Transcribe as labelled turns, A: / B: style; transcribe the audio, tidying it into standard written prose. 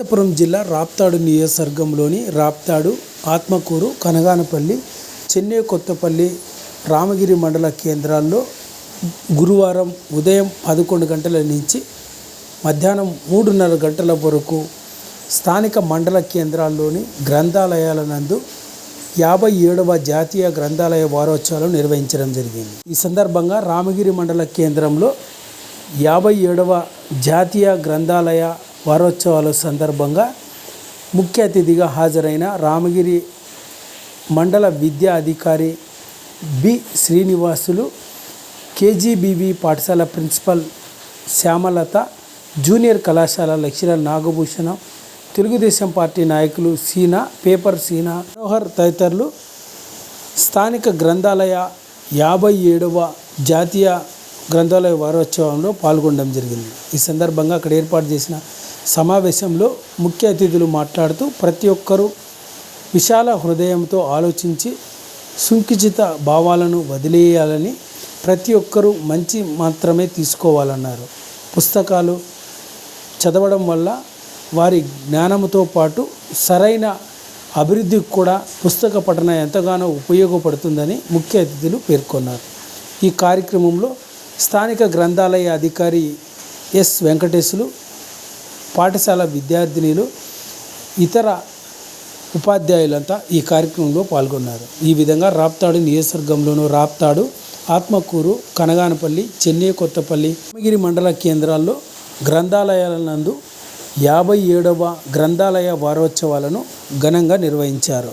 A: అనంతపురం జిల్లా రాప్తాడు నియోజకవర్గంలోని రాప్తాడు, ఆత్మకూరు, కనగానపల్లి, చెన్నై కొత్తపల్లి, రామగిరి మండల కేంద్రాల్లో గురువారం ఉదయం 11 గంటల నుంచి మధ్యాహ్నం 3:30 గంటల వరకు స్థానిక మండల కేంద్రాల్లోని గ్రంథాలయాల నందు 57వ జాతీయ గ్రంథాలయ వారోత్సవాలు నిర్వహించడం జరిగింది. ఈ సందర్భంగా రామగిరి మండల కేంద్రంలో 57వ జాతీయ గ్రంథాలయ వారోత్సవాల సందర్భంగా ముఖ్య అతిథిగా హాజరైన రామగిరి మండల విద్యా అధికారి బి శ్రీనివాసులు, కేజీబీవీ పాఠశాల ప్రిన్సిపల్ శ్యామలత, జూనియర్ కళాశాల లెక్చరర్ నాగభూషణం, తెలుగుదేశం పార్టీ నాయకులు సీనా, పేపర్ సీనా, మనోహర్ తదితరులు స్థానిక గ్రంథాలయ 57వ జాతీయ గ్రంథాలయ వారోత్సవంలో పాల్గొనడం జరిగింది. ఈ సందర్భంగా అక్కడ ఏర్పాటు చేసిన సమావేశంలో ముఖ్య అతిథులు మాట్లాడుతూ ప్రతి ఒక్కరూ విశాల హృదయంతో ఆలోచించి సంకుచిత భావాలను వదిలేయాలని, ప్రతి ఒక్కరూ మంచి మాత్రమే తీసుకోవాలన్నారు. పుస్తకాలు చదవడం వల్ల వారి జ్ఞానంతో పాటు సరైన అభివృద్ధికి కూడా పుస్తక పఠనం ఎంతగానో ఉపయోగపడుతుందని ముఖ్య అతిథులు పేర్కొన్నారు. ఈ కార్యక్రమంలో స్థానిక గ్రంథాలయ అధికారి ఎస్ వెంకటేశులు, పాఠశాల విద్యార్థినులు, ఇతర ఉపాధ్యాయులంతా ఈ కార్యక్రమంలో పాల్గొన్నారు. ఈ విధంగా రాప్తాడు నియోజకవర్గంలోనూ రాప్తాడు, ఆత్మకూరు, కనగానపల్లి, చెన్నై కొత్తపల్లి, రామగిరి మండల కేంద్రాల్లో గ్రంథాలయాల నందు 57వ గ్రంథాలయ వారోత్సవాలను ఘనంగా నిర్వహించారు.